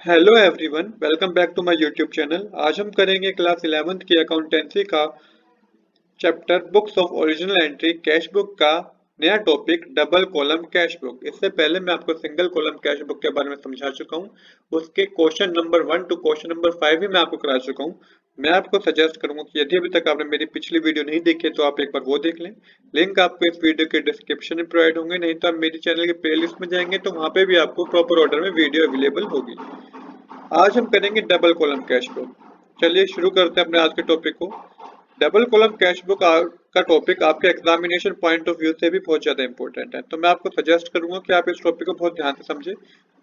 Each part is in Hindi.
Hello everyone, welcome back to my YouTube channel. आज हम करेंगे क्लास 11th की अकाउंटेंसी का chapter books of original entry cash book का नया topic double column cash book. इससे पहले मैं आपको सिंगल कॉलम कैश बुक के बारे में समझा चुका हूँ। उसके question number 1 to question number 5 भी मैं आपको करा चुका हूँ। मैं आपको सजेस्ट करूंगा कि यदि अभी तक आपने मेरी पिछली वीडियो नहीं देखी तो आप एक बार वो देख लें। लिंक आपको इस वीडियो के डिस्क्रिप्शन में प्रोवाइड होंगे, नहीं तो आप मेरी चैनल के प्लेलिस्ट में जाएंगे तो वहाँ पे भी आपको प्रॉपर ऑर्डर में वीडियो अवेलेबल होगी। आज हम करेंगे डबल कॉलम कैश बुक। चलिए शुरू करते हैं अपने आज के टॉपिक को। डबल कॉलम कैश बुक का टॉपिक आपके एग्जामिनेशन पॉइंट ऑफ व्यू से भी बहुत ज्यादा इंपॉर्टेंट है, तो मैं आपको सजेस्ट करूंगा कि आप इस टॉपिक को बहुत ध्यान से समझें।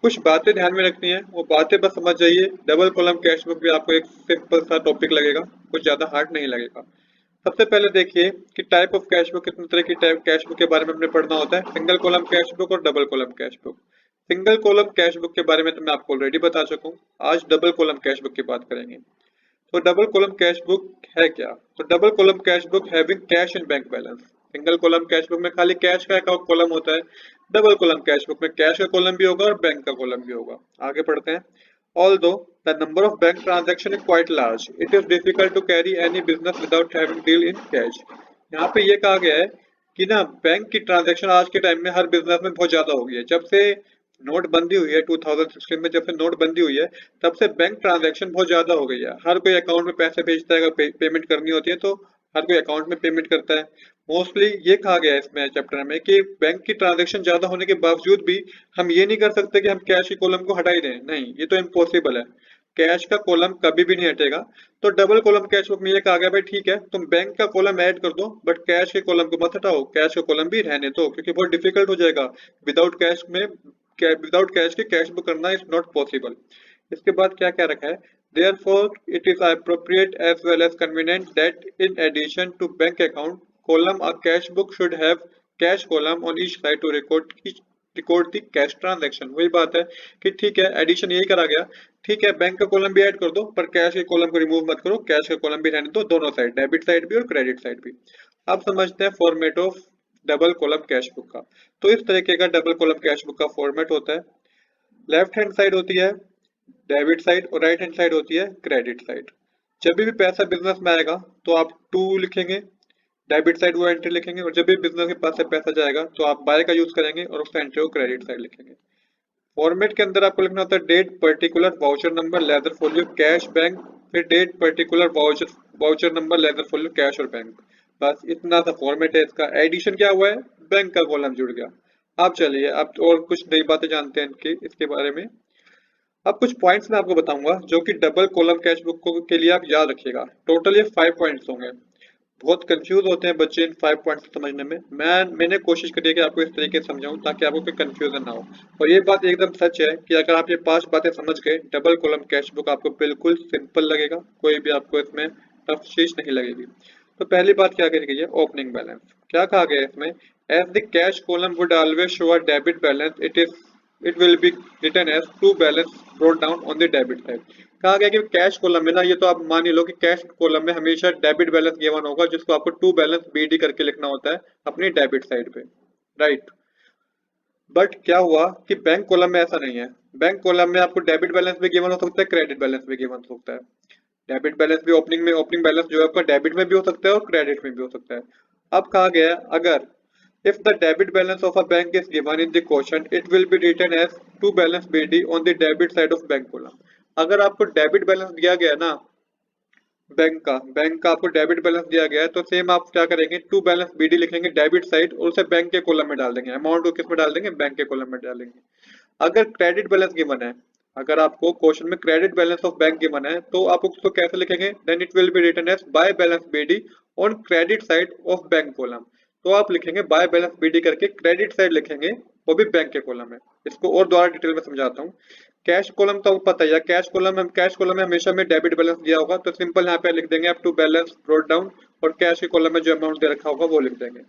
कुछ बातें ध्यान में रखनी है, वो बातें बस समझ जाइए। डबल कॉलम कैश बुक भी आपको एक सिंपल सा टॉपिक लगेगा, कुछ ज्यादा हार्ड नहीं लगेगा। सबसे पहले देखिए कि टाइप ऑफ कैश बुक, कितने तरह की टाइप कैश बुक के बारे में हमने पढ़ना होता है। सिंगल कॉलम कैश बुक और double column cash book. Single column cash book के बारे में तो मैं आपको ऑलरेडी बता चुका हूँ। आज डबल कॉलम कैश बुक की बात करेंगे। तो डबल कॉलम कैश बुक है क्या? तो double column cash book having cash and bank balance. Single column cash book में खाली कैश का कॉलम होता है। डबल कॉलम कैश बुक में कैश का कॉलम भी होगा और बैंक का कॉलम भी होगा। आगे पढ़ते हैं। Although the number of bank transactions is quite large, it is difficult to carry any business without having deal in cash। यहाँ पे ये कहा गया है कि ना बैंक की ट्रांजैक्शन आज के टाइम में हर बिजनेस में बहुत ज्यादा हो गई है। जब से नोटबंदी हुई है 2016 में, जब से नोटबंदी हुई है तब से बैंक ट्रांजैक्शन बहुत ज्यादा हो गई है। हर कोई अकाउंट में पैसे भेजता है, अगर पेमेंट करनी होती है तो हर कोई अकाउंट में पेमेंट करता है। मोस्टली ये कहा गया है इसमें चैप्टर में कि बैंक की ट्रांजैक्शन ज्यादा होने के बावजूद भी हम ये नहीं कर सकते कि हम कैश के कॉलम को हटा ही दें। नहीं, ये तो इम्पॉसिबल है। कैश का कॉलम कभी भी नहीं हटेगा। तो डबल कॉलम कैश बुक में ये कहा गया भाई ठीक है, तुम बैंक का कॉलम ऐड कर दो बट कैश के कॉलम को मत हटाओ, कैश का कॉलम भी रहने दो, क्योंकि बहुत डिफिकल्ट हो जाएगा। विदाउट कैश में विदाउट कैश के कैश बुक करना इज नॉट पॉसिबल। इसके बाद क्या क्या रखा है? Therefore, it is appropriate as well as convenient that in addition to bank account column, a cash book should have cash column on each side to record the cash transaction। वही बात है कि ठीक है, एडिशन यही करा गया। ठीक है, बैंक का कॉलम भी ऐड कर दो पर कैश के कॉलम को रिमूव मत करो, कैश का कॉलम भी रहने दो, दोनों साइड, डेबिट साइड भी और क्रेडिट साइड भी। अब समझते हैं format of double column cash book का। तो इस तरीके का डबल कॉलम कैश बुक का फॉर्मेट होता है। लेफ्ट हैंड साइड होती है डेबिट साइड और राइट हैंड साइड होती है क्रेडिट साइड। जब भी पैसा बिजनेस में आएगा तो आप टू लिखेंगे, डेबिट साइड वो एंट्री लिखेंगे, और जब भी बिजनेस के पास से पैसा जाएगा तो आप बाय का यूज करेंगे और उस एंट्री को क्रेडिट साइड लिखेंगे। फॉर्मेट के अंदर आपको लिखना होता है date particular voucher number ledger folio cash bank, फिर date particular voucher voucher number ledger folio cash और बैंक। बस इतना सा फॉर्मेट है इसका। एडिशन क्या हुआ है? बैंक का कॉलम जुड़ गया। अब चलिए अब और कुछ नई बातें जानते हैं इनके इसके बारे में। अब कुछ पॉइंट्स मैं आपको बताऊंगा जो कि डबल कॉलम कैश बुक के लिए आप याद रखिएगा। टोटल ये 5 पॉइंट्स होंगे। बहुत कंफ्यूज होते हैं बच्चे इन 5 पॉइंट्स समझने में। मैंने कोशिश करी है कि आपको इस तरीके से समझाऊं ताकि आपको कोई कंफ्यूजन ना हो। और ये बात एकदम सच है कि अगर आप ये 5 बातें समझ गए, डबल कॉलम कैश बुक आपको बिल्कुल सिंपल लगेगा, कोई भी आपको इसमें टफ चीज नहीं लगेगी। तो पहली बात क्या कही गई है? Opening balance. क्या कहा गया है इसमें? As the cash column would always show a debit balance, it will be written as to balance brought down on the debit side. कहा गया कि कैश कॉलम में ना, ये तो आप मान ही लो कि कैश कॉलम में हमेशा डेबिट बैलेंस गिवन होगा, जिसको आपको टू बैलेंस बीडी करके लिखना होता है अपनी डेबिट साइड पे, राइट। बट क्या हुआ कि बैंक कॉलम में ऐसा नहीं है। बैंक कॉलम में आपको डेबिट बैलेंस भी गिवन हो सकता है, क्रेडिट बैलेंस भी गिवन हो सकता है। डेबिट बैलेंस भी ओपनिंग बैलेंस जो है आपका डेबिट में भी हो सकता है और क्रेडिट में भी हो सकता है। अब कहा गया है, अगर if the debit balance of a bank is given in the quotient, it will be written as to balance BD on the debit side of bank column। अगर आपको डेबिट बैलेंस दिया गया ना, बैंक का आपको डेबिट बैलेंस दिया गया है, तो सेम आप क्या करेंगे? टू बैलेंस बीडी लिखेंगे डेबिट साइड और उसे बैंक के कॉलम में डाल देंगे। अमाउंट को किस में डाल देंगे? बैंक के कॉलम में डालेंगे। अगर क्रेडिट बैलेंस गिवन है, अगर आपको क्वेश्चन में credit balance of bank given है, तो आप उसको कैसे लिखेंगे? Then it will be written as by balance BD on credit side of bank column. तो आप लिखेंगे बाय बैलेंस बीडी करके क्रेडिट साइड लिखेंगे, वो भी बैंक के कॉलम में। इसको और द्वारा डिटेल में समझाता हूँ। कैश कॉलम तो आपको पता ही है, कैश कॉलम में हमेशा में डेबिट बैलेंस दिया होगा, तो सिंपल यहाँ पे लिख देंगे आप टू बैलेंस ब्रोट डाउन, और कैश के कॉलम में जो अमाउंट दे रखा होगा वो लिख देंगे।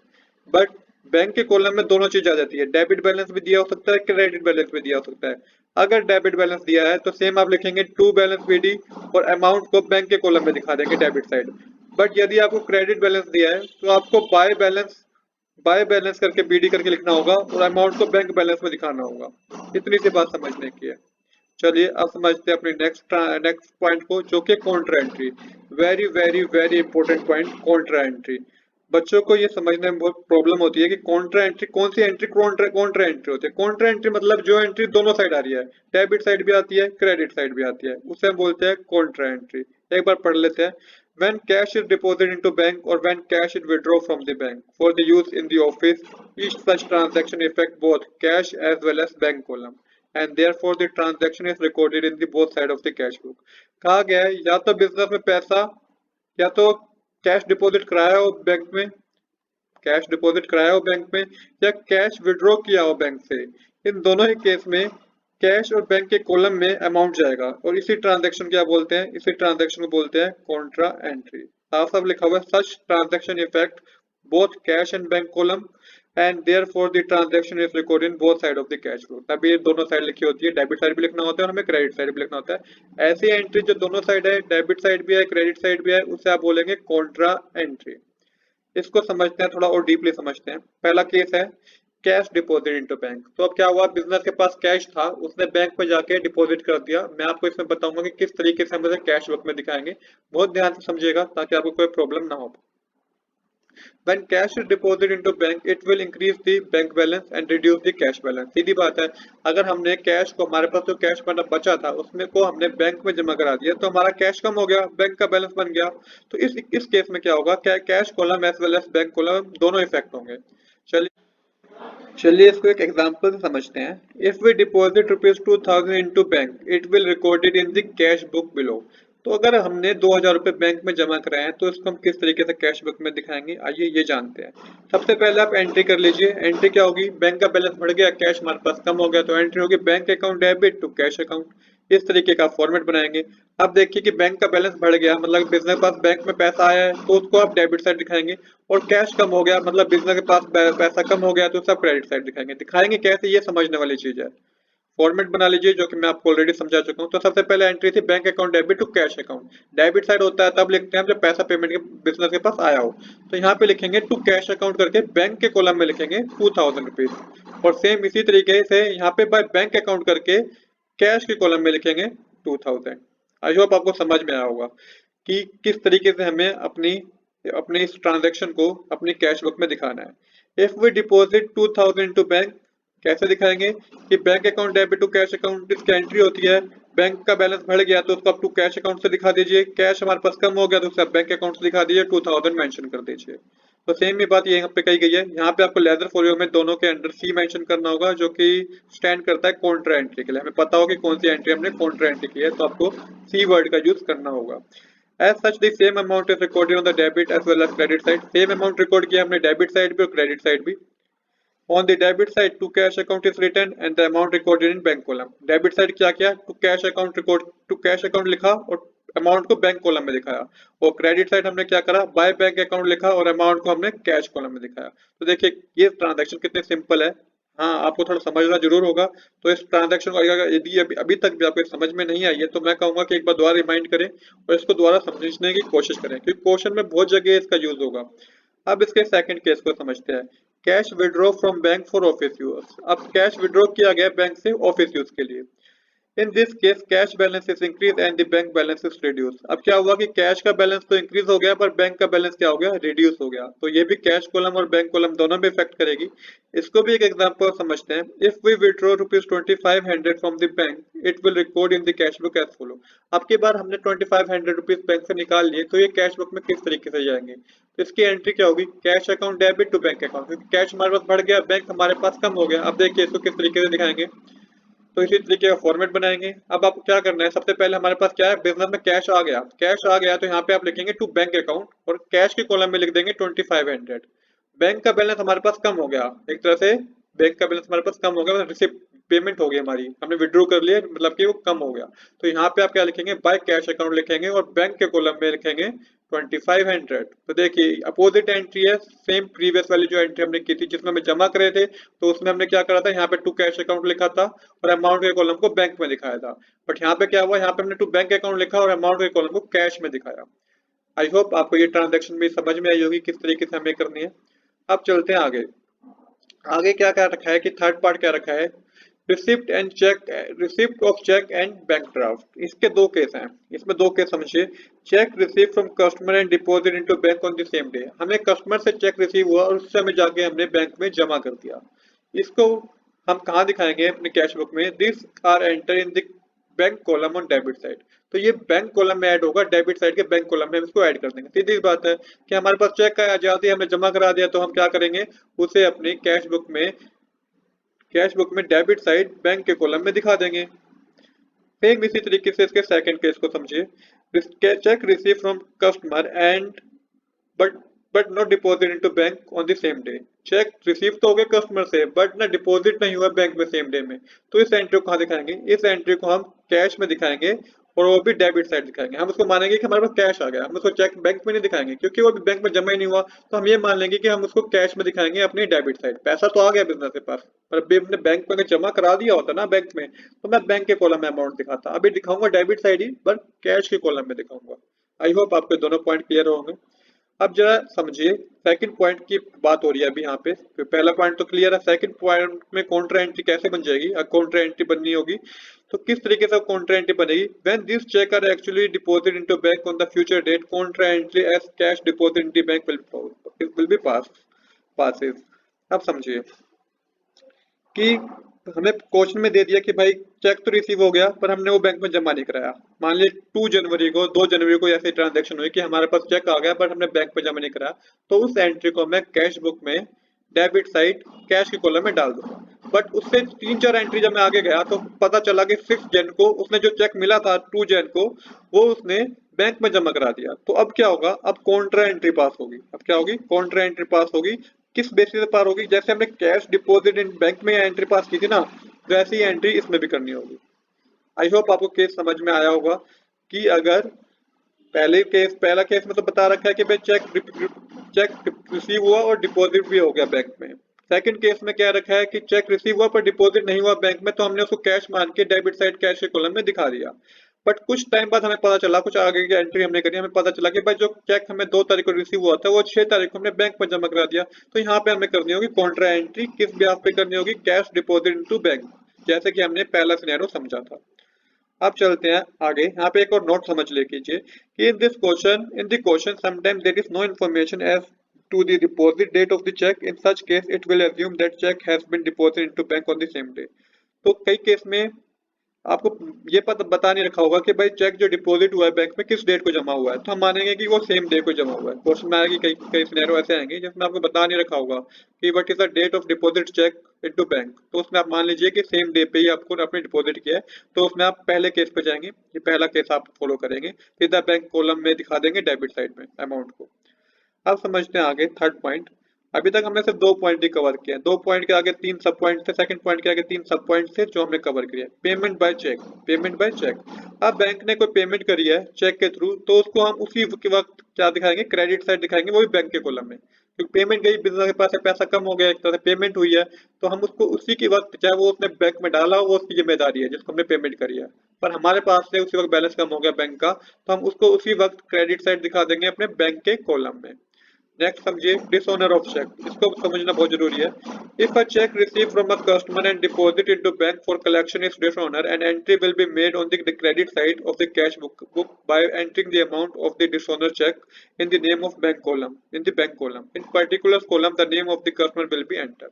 बट बैंक के कॉलम में दोनों चीज आ जाती है, डेबिट बैलेंस भी दिया हो सकता है, क्रेडिट बैलेंस भी दिया हो सकता है। अगर डेबिट बैलेंस दिया है तो सेम आप लिखेंगे टू बैलेंस बीडी और अमाउंट को बैंक के कॉलम में दिखा देंगे डेबिट साइड। बट यदि आपको क्रेडिट बैलेंस दिया है तो आपको बाय बैलेंस करके बीडी करके लिखना होगा और अमाउंट को बैंक बैलेंस में दिखाना होगा। इतनी सी बात समझने की है। चलिए अब समझते हैं अपने नेक्स्ट पॉइंट को, जो कि Contra entry. Very very very important point, Contra entry. बच्चों को ये समझने में बहुत प्रॉब्लम होती है कि कॉन्ट्रा एंट्री कौन सी एंट्री, कॉन्ट्रा एंट्री होती है। कॉन्ट्रा एंट्री मतलब जो एंट्री दोनों साइड आ रही है, डेबिट साइड भी आती है, क्रेडिट साइड भी आती है, उसे हम बोलते हैं कॉन्ट्रा एंट्री। एक बार पढ़ लेते हैं। When cash is deposited into bank or when cash is withdrawn from the bank for the use in the office, each such transaction affect both cash as well as bank column, and therefore the transaction is recorded in the both side of the cash book। कहा गया है या तो बिजनेस में पैसा, या तो कैश डिपॉजिट कराया हो बैंक में, कैश डिपॉजिट कराया हो बैंक में, या कैश विड्रॉ किया हो बैंक से, इन दोनों ही केस में कैश और बैंक के कॉलम में अमाउंट जाएगा, और इसी ट्रांजैक्शन क्या बोलते हैं, इसी ट्रांजैक्शन को बोलते हैं कॉन्ट्रा एंट्री। साफ साफ लिखा हुआ है, सच transaction effect both cash and bank column and therefore the transaction is recorded in both side of the cash book. तभी ये दोनों साइड लिखी होती है, डेबिट साइड भी लिखना होता है और हमें क्रेडिट साइड भी लिखना होता है। ऐसी एंट्री जो दोनों साइड है, डेबिट साइड भी है क्रेडिट साइड भी है, उसे आप बोलेंगे कॉन्ट्रा एंट्री। इसको समझते हैं, थोड़ा और डीपली समझते हैं। पहला केस है कैश डिपॉजिट इनटू बैंक। तो अब क्या हुआ, बिजनेस के पास कैश था, उसने बैंक में जाके डिपॉजिट कर दिया। मैं आपको इसमें बताऊंगा कि किस तरीके से हम इसे कैश बुक में दिखाएंगे, बहुत ध्यान से समझिएगा ताकि आपको कोई प्रॉब्लम ना हो। When cash is deposited into bank, it will increase the bank balance and reduce the cash balance। सीधी बात है, अगर हमने कैश को, हमारे पास जो कैश मतलब बचा था उसमें को हमने बैंक में जमा करा दिया तो हमारा कैश कम हो गया, बैंक का बैलेंस बन गया। तो इस केस में क्या होगा, क्या cash column as well as bank column दोनों इफेक्ट होंगे। चलिए इसको एक एग्जांपल से समझते हैं। If we deposit ₹2000 into bank, it will recorded in the cash book below. तो अगर हमने 2000 रुपए बैंक में जमा कराए हैं तो इसको हम किस तरीके से कैश बुक में दिखाएंगे, आइए ये जानते हैं। सबसे पहले आप एंट्री कर लीजिए। एंट्री क्या होगी, बैंक का बैलेंस बढ़ गया, कैश हमारे पास कम हो गया, तो एंट्री होगी bank account debit to cash account. इस तरीके का फॉर्मेट बनाएंगे। अब देखिए कि बैंक का बैलेंस बढ़ गया, मतलब बिजनेस के पास बैंक में पैसा आया है तो उसको आप डेबिट साइड दिखाएंगे, और कैश कम हो गया मतलब बिजनेस के पास पैसा कम हो गया तो सब क्रेडिट साइड दिखाएंगे। दिखाएंगे कैसे, ये समझने वाली चीज है। फॉर्मेट बना लीजिए जो कि मैं आपको ऑलरेडी समझा चुका हूँ। तो सबसे पहले एंट्री थी bank account debit to cash account. Debit side होता है तब लिखते हैं जब पैसा पेमेंट के बिजनेस के पास आया हो। तो यहाँ पे लिखेंगे टू कैश अकाउंट करके, बैंक के कॉलम में लिखेंगे ₹2000। और सेम इसी तरीके से यहाँ पे बाय बैंक अकाउंट करके कैश के कॉलम में लिखेंगे 2000। आई होप आपको समझ में आया होगा कि किस तरीके से हमें अपनी अपने इस ट्रांजैक्शन को अपनी कैश बुक में दिखाना है। If we deposit 2000 to bank, कैसे दिखाएंगे कि bank account debit to cash account, इसकी एंट्री होती है। बैंक का बैलेंस बढ़ गया तो उसको आप टू कैश अकाउंट से दिखा दीजिए, कैश हमारे पास कम हो गया तो उसे आप बैंक अकाउंट से दिखा दीजिए, 2000 मेंशन कर दीजिए। तो सेम ही बात यहाँ पे कही गई है। यहाँ पे आपको लेजर फोलियो में दोनों के अंडर सी मेंशन करना होगा, जो कि स्टैंड करता है कॉन्ट्रा एंट्री के लिए। हमें पता हो कि कौन सी एंट्री हमने कॉन्ट्रा एंट्री की है, तो आपको सी वर्ड का यूज करना होगा। As such, the same amount is recorded on the debit as well as credit side। same amount record किया हमने डेबिट साइड भी और क्रेडिट साइड भी। On the debit side, to cash account is written and the amount recorded in bank column। Debit side क्या किया, to cash account record, to cash account लिखा और अमाउंट को बैंक कॉलम में दिखाया। और क्रेडिट साइड हमने क्या करा, बाय बैंक अकाउंट लिखा और अमाउंट को हमने कैश कॉलम में दिखाया। तो देखिए ये ट्रांजैक्शन कितने सिंपल है। हाँ, आपको थोड़ा समझना जरूर होगा। तो इस ट्रांजैक्शन को यदि अभी तक भी आपको समझ में नहीं आई है तो मैं कहूंगा कि एक बार दोबारा रिमाइंड करें और इसको दोबारा समझने की कोशिश करें, क्योंकि क्वेश्चन में बहुत जगह इसका यूज होगा। अब इसके सेकंड केस को समझते हैं। Cash withdraw from bank for office use. अब कैश विड्रॉ किया गया बैंक से ऑफिस यूज के लिए। In this case cash balance is increase and the bank balance is reduce. अब क्या हुआ कि कैश का बैलेंस तो इंक्रीज हो गया पर बैंक का बैलेंस क्या हो गया, रिड्यूस हो गया। तो ये भी कैश कॉलम और बैंक कॉलम दोनों में इफेक्ट करेगी। इसको भी एक एग्जांपल समझते हैं। If we withdraw ₹2500 from the bank, it will record in the cash book as follow. अब की बार हमने ₹2500 बैंक से निकाल लिए तो ये कैश बुक में किस तरीके से जाएंगे, तो इसकी एंट्री क्या होगी, cash account debit to bank account, क्योंकि कैश हमारे पास बढ़ गया, बैंक हमारे पास कम हो गया। अब देखिए इसको किस तरीके से दिखाएंगे, तो इसी तरीके का फॉर्मेट बनाएंगे। अब आपको क्या करना है, सबसे पहले हमारे पास क्या है, बिजनेस में कैश आ गया, तो यहाँ पे आप लिखेंगे टू बैंक अकाउंट और कैश के कॉलम में लिख देंगे 2500। बैंक का बैलेंस हमारे पास कम हो गया, एक तरह से बैंक का बैलेंस हमारे पास कम हो गया, मतलब रिसिप्ट पेमेंट हो गई हमारी, हमने विड्रॉ कर लिया, मतलब कि वो कम हो गया। तो यहाँ पे आप क्या लिखेंगे, बाय कैश अकाउंट लिखेंगे और बैंक के कॉलम में लिखेंगे 2500। तो देखिए अपोजिट एंट्री है, सेम प्रीवियस वाली जो एंट्री हमने की थी जिसमें हमें जमा करे थे, तो उसमें हमने क्या करा था, यहाँ पे टू कैश अकाउंट लिखा था और अमाउंट के कॉलम को बैंक में दिखाया था। बट यहाँ पे क्या हुआ, यहाँ पे हमने टू बैंक अकाउंट लिखा और अमाउंट के कॉलम को कैश में दिखाया। आई होप आपको ये ट्रांजेक्शन भी समझ में आई होगी किस तरीके से हमें करनी है। अब चलते हैं आगे। आगे क्या क्या रखा है कि थर्ड पार्ट क्या रखा है receipt of cheque and bank draft. इसके दो केस हैं, इसमें दो केस समझिए। Cheque receive from customer and deposit into bank on the same day. हमें कस्टमर से चेक रिसीव हुआ और उससे हमें जाके हमने बैंक में जमा कर दिया। इसको हम कहाँ दिखाएंगे अपने कैश बुक में? This are enter in the bank column on debit side. तो ये बैंक कॉलम में ऐड होगा, डेबिट साइड के बैंक कॉलम में हम इसको ऐड कर देंगे। सीधी सी बात है कि हमारे पास चेक का आजादी हमने जमा करा दिया, तो हम क्या करेंगे, उसे अपनी कैश बुक में डेबिट साइड बैंक के कॉलम में दिखा देंगे। सेम इसी तरीके से इसके सेकंड केस को समझिए। Cheque receive from customer and but but not deposit into bank on the same day. Check receive तो हो गया कस्टमर से, बट ना डिपॉजिट नहीं हुआ बैंक में सेम डे में। तो इस एंट्री को कहाँ दिखाएंगे? इस एंट्री को हम कैश में दिखाएंगे, और वो भी डेबिट साइड दिखाएंगे। हम उसको मानेंगे कि हमारे पास कैश आ गया, हम उसको चेक बैंक में नहीं दिखाएंगे क्योंकि वो भी बैंक में जमा ही नहीं हुआ। तो हम ये मान लेंगे कि हम उसको कैश में दिखाएंगे अपनी डेबिट साइड। पैसा तो आ गया बिजनेस के पास, पर अभी हमने बैंक में जमा करा दिया होता ना बैंक में, तो मैं बैंक के कॉलम में अमाउंट दिखाता। अभी दिखाऊंगा डेबिट साइड ही, पर कैश के कॉलम में दिखाऊंगा। आई होप आपके दोनों पॉइंट क्लियर होंगे। अब जरा समझिए, सेकंड पॉइंट की बात हो रही है अभी यहाँ पे। पहला पॉइंट तो क्लियर है, सेकंड पॉइंट में काउंटर एंट्री कैसे बन जाएगी? काउंटर एंट्री बननी होगी तो किस तरीके से काउंटर एंट्री बनेगी? When this cheque are actually deposit into bank on the future date, counter entry as cash deposit in the bank will be passes. अब समझिए कि हमें क्वेश्चन में दे दिया कि भाई चेक तो रिसीव हो गया, पर हमने वो बैंक में जमा नहीं कराया। मान लीजिए 2 जनवरी को ऐसे ट्रांजैक्शन हुई कि हमारे पास चेक आ गया, पर हमने बैंक में जमा नहीं कराया। तो उस एंट्री को मैं कैश बुक में डेबिट साइड कैश के कॉलम में डाल दूंगा। बट उससे 3-4 एंट्री जब मैं आगे गया तो पता चला कि 6 जन को उसने जो चेक मिला था 2 जन को, वो उसने बैंक में जमा करा दिया। तो अब क्या होगा? अब काउंटर एंट्री पास होगी। अब क्या होगी? काउंटर एंट्री पास होगी। किस बेसिस पे पार होगी? जैसे हमने कैश डिपॉजिट इन बैंक में एंट्री पास की थी ना, वैसी एंट्री इसमें भी करनी होगी। आई होप आपको केस समझ में आया होगा कि अगर पहला केस में तो बता रखा है कि भाई चेक रिसीव हुआ और डिपॉजिट भी हो गया बैंक में। सेकंड केस में क्या रखा है कि चेक रिसीव हुआ पर डिपॉजिट नहीं हुआ बैंक में, तो हमने उसको कैश मान के डेबिट साइड कैश के कॉलम में दिखा दिया। बट कुछ टाइम बाद हमें पता चला, कुछ आगे की एंट्री हमने करी, हमें पता चला कि भाई जो चेक हमें 2 तारीख को रिसीव हुआ था वो 6 तारीख को हमने बैंक में जमा करा दिया। तो यहाँ पे हमें करनी होगी काउंटर एंट्री। किस ब्याज पे करनी होगी? कैश डिपॉजिट इनटू बैंक, जैसे कि हमने पहला सिनेरियो समझा था। अब चलते हैं आगे। यहाँ पे एक और नोट समझ ले कीजिए कि in the question sometime there is no information as to the deposit date of the check. In such case it will assume that check has been deposited into bank on the same day. तो कई केस में आपको ये पता बता नहीं रखा होगा कि भाई चेक जो डिपॉजिट हुआ है बैंक में किस डेट को जमा हुआ है, तो हम मानेंगे कि वो सेम डे को जमा हुआ है। क्वेश्चन में आएगी, कई कई सिनेरियो ऐसे आएंगे जिसमें आपको बता नहीं रखा होगा कि what is the date of deposit cheque into bank. तो उसमें आप मान लीजिए कि सेम डे पे ही आपको आपने डिपॉजिट किया है, तो उसमें आप पहले केस पे जाएंगे। ये पहला केस आप फॉलो करेंगे, सीधा बैंक कॉलम में दिखा देंगे डेबिट साइड में अमाउंट को। अब समझते हैं आगे थर्ड पॉइंट। अभी तक हमने सिर्फ 2 पॉइंट ही कवर किए हैं। 2 पॉइंट के आगे 3 सब पॉइंट थे, सेकंड पॉइंट के आगे 3 सब पॉइंट थे जो हमने कवर किए। Payment by cheque, payment by cheque. अब बैंक ने कोई पेमेंट करी है चेक के थ्रू, तो उसको हम उसी के वक्त क्या दिखाएंगे? क्रेडिट साइड दिखाएंगे, वो भी बैंक के कॉलम में। क्योंकि पेमेंट गई, बिजनेस के पास से पैसा कम हो गया, एक तरह से पेमेंट हुई है, तो हम उसको उसी के वक्त, चाहे वो उसने बैंक में डाला हो, वो उसकी जिम्मेदारी है जिसको हमने पेमेंट करी है, पर हमारे पास से उसी वक्त बैलेंस कम हो गया बैंक का, तो हम उसको उसी वक्त क्रेडिट साइड दिखा देंगे अपने बैंक के कॉलम में। नेक्स्ट समझिए डिसऑनर ऑफ चेक। इसको समझना बहुत जरूरी है। If a cheque receive from a customer and deposit into bank for collection is dishonour, an entry will be made on the credit side of the cash book by entering the amount of the dishonour cheque in the name of bank column, in the bank column. In particular column the name of the customer will be enter.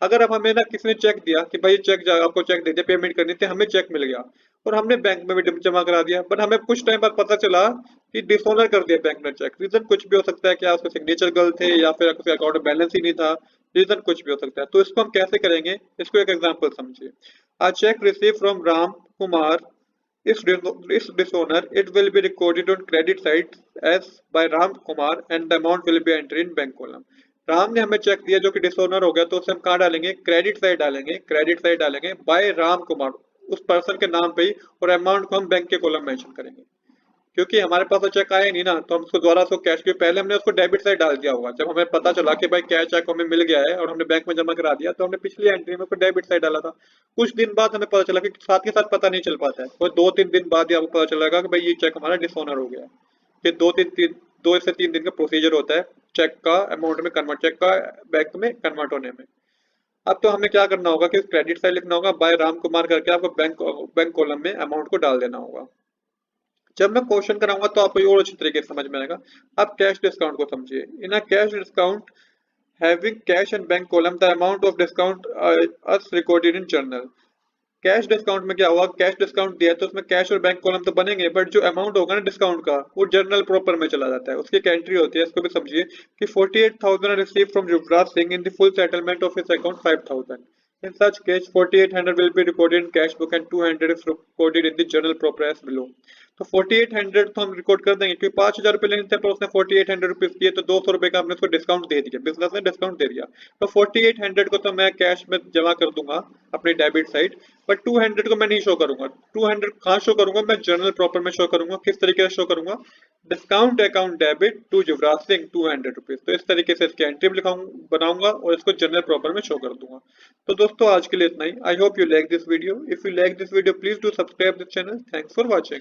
अगर अब हमें ना किसी ने चेक दिया कि भाई चेक आपको चेक दे दिया, पेमेंट करनी थी, हमें चेक मिल गया और हमने बैंक में भी जमा करा दिया, बट हमें कुछ टाइम बाद पता चला कि डिसऑनर कर दिया बैंक ने चेक। रीजन कुछ भी हो सकता है, क्या उसके सिग्नेचर गलत थे या फिर उसके अकाउंट में बैलेंस ही नहीं था, रीजन कुछ भी हो सकता है। तो इसको हम कैसे करेंगे? इसको एक एग्जाम्पल समझिए। A cheque receive from Ram Kumar is dishonor, it will be recorded on credit side as by Ram Kumar and the amount will be entered in bank column. Ram ने हमें चेक दिया जो कि डिसऑनर हो गया, तो उसे हम कहाँ डालेंगे? क्रेडिट साइड डालेंगे, क्रेडिट साइड डालेंगे बाय राम कुमार, उस पर्सन के नाम पे ही, और अमाउंट को हम बैंक के कॉलम मेंशन करेंगे। क्योंकि हमारे पास तो चेक आया नहीं ना, तो हम उसको दोबारा उसको कैश के पहले हमने उसको डेबिट साइड डाल दिया होगा। जब हमें पता चला कि भाई क्या चेक हमें मिल गया है और हमने बैंक में जमा करा दिया, तो हमने पिछली एंट्री में उसको डेबिट साइड डाला था। कुछ दिन बाद हमें पता चला कि साथ के साथ पता नहीं चल पाता है, वो 2-3 दिन बाद ही आपको पता चलेगा कि भाई ये चेक हमारा डिसऑनर हो गया है। फिर 2 से 3 दिन का प्रोसीजर होता है चेक का अमाउंट में कन्वर्ट, चेक का बैंक में कन्वर्ट होने में। अब तो हमें क्या करना होगा कि क्रेडिट साइड लिखना होगा बाय राम कुमार करके, आपको बैंक कॉलम में अमाउंट को डाल देना होगा। जब मैं क्वेश्चन कराऊंगा तो आपको ये और अच्छी तरीके से समझ में आएगा। अब कैश डिस्काउंट को समझिए। In a cash discount having cash and bank column the amount of discount as recorded in journal. Cash discount में क्या हुआ, कैश डिस्काउंट दिया तो उसमें कैश और बैंक कॉलम तो बनेंगे, बट जो अमाउंट होगा ना डिस्काउंट का वो जर्नल प्रॉपर में चला जाता है, उसकी एक एंट्री होती है। इसको भी समझिए कि 48,000 receive from Yuvraj Singh in the full settlement of his account 5,000। In such case, 4,800 will be recorded in cash book and 200 is recorded in the journal proper as below। तो 4,800 तो हम रिकॉर्ड कर देंगे क्योंकि 5,000 रुपए लेने थे, पर उसने 4,800 रुपीज दिए तो 200 रुपए का हमने उसको डिस्काउंट दे दिया, बिजनेस ने डिस्काउंट दे दिया। तो 4,800 को तो मैं कैश में जमा कर दूंगा अपनी डेबिट साइड, बट 200 को मैं नहीं शो करूंगा। 200 कहाँ शो करूंगा, मैं जर्नल प्रॉपर में शो करूंगा। किस तरीके से शो करूंगा, discount account debit to Yuvraj Singh 200 rupees. तो इस तरीके से इसकी एंट्री बनाऊंगा और इसको जर्नल प्रॉपर में शो कर दूंगा। तो दोस्तों आज के लिए इतना ही। I hope you like this video. If you like this video please do subscribe this channel. Thanks for watching.